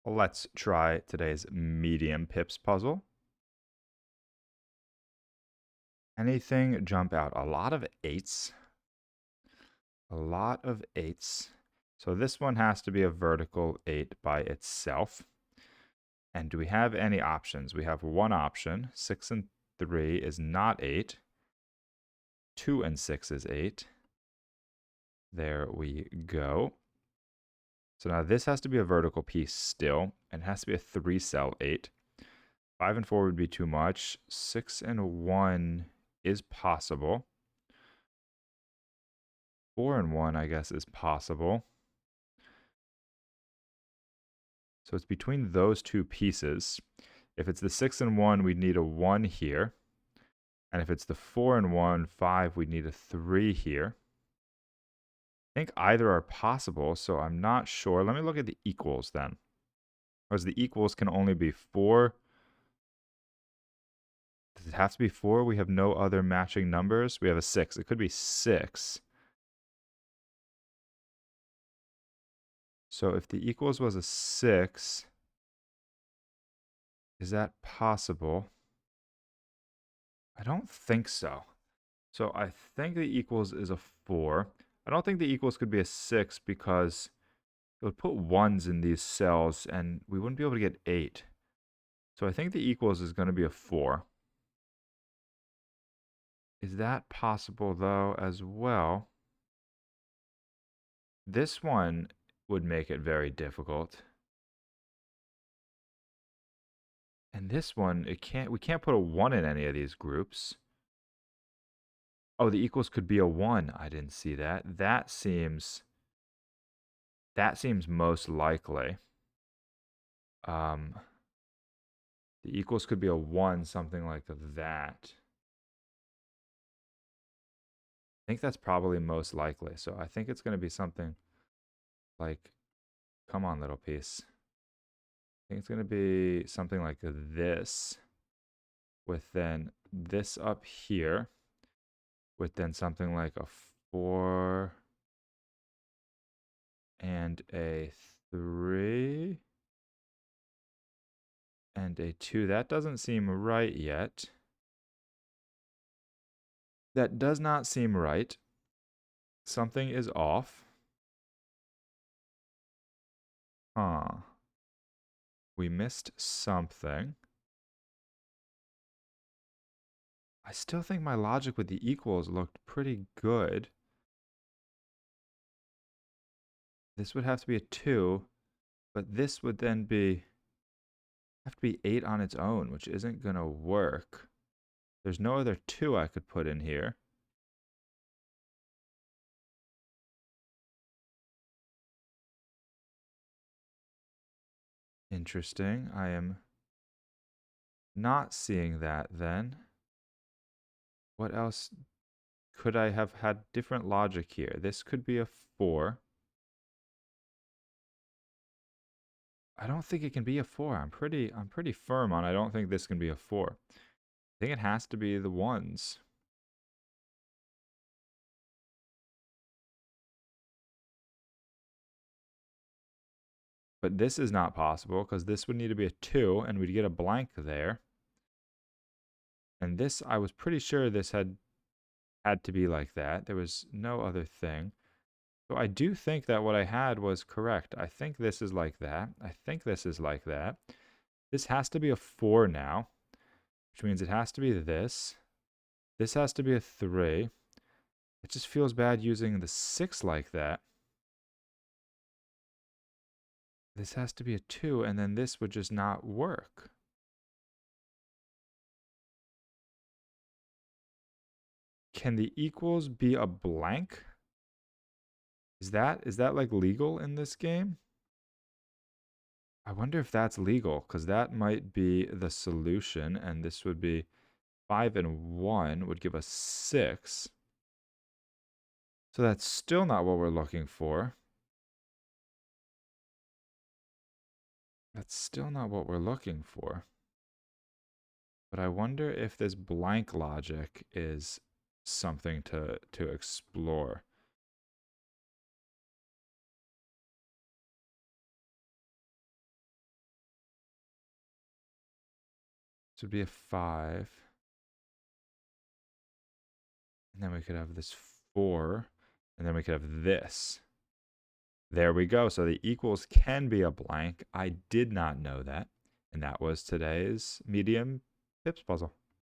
Let's try today's medium pips puzzle. Anything jump out? A lot of eights. A lot of eights. So this one has to be a vertical 8 by itself. And do we have any options? We have one option. 6 and 3 is not 8. 2 and 6 is 8. There we go. So now this has to be a vertical piece still, and it has to be a 3-cell 8. 5 and 4 would be too much. 6 and 1 is possible. 4 and 1, I guess, is possible. So it's between those two pieces. If it's the 6 and 1, we'd need a 1 here. And if it's the 4 and 1, 5, we'd need a 3 here. I think either are possible, so I'm not sure. Let me look at the equals then. Because the equals can only be 4. Does it have to be 4? We have no other matching numbers. We have a 6. It could be 6. So if the equals was a 6, is that possible? I don't think so. So I think the equals is a 4. I don't think the equals could be a 6 because it would put 1s in these cells and we wouldn't be able to get 8. So I think the equals is going to be a 4. Is that possible though as well? This one would make it very difficult. And this one, we can't put a 1 in any of these groups. Oh, the equals could be a 1. I didn't see that. That seems most likely. The equals could be a 1, something like that. I think that's probably most likely. So I think it's going to be something like, come on, little piece. I think it's going to be something like this, with then this up here, with then something like a 4 and a 3 and a 2. That doesn't seem right yet. That does not seem right. Something is off. Huh. We missed something. I still think my logic with the equals looked pretty good. This would have to be a 2, but this would then have to be 8 on its own, which isn't going to work. There's no other 2 I could put in here. Interesting. I am not seeing that then. What else could I have had different logic here? This could be a 4. I don't think it can be a 4. I'm pretty firm on I don't think this can be a 4. I think it has to be the 1s. But this is not possible because this would need to be a 2 and we'd get a blank there. And this, I was pretty sure this had to be like that. There was no other thing. So I do think that what I had was correct. I think this is like that. I think this is like that. This has to be a 4 now, which means it has to be this. This has to be a 3. It just feels bad using the 6 like that. This has to be a 2, and then this would just not work. Can the equals be a blank? Is that like legal in this game? I wonder if that's legal, because that might be the solution, and this would be 5 and 1 would give us 6. So that's still not what we're looking for. That's still not what we're looking for. But I wonder if this blank logic is something to explore. This would be a 5. And then we could have this 4. And then we could have this. There we go. So the equals can be a blank. I did not know that. And that was today's medium pips puzzle.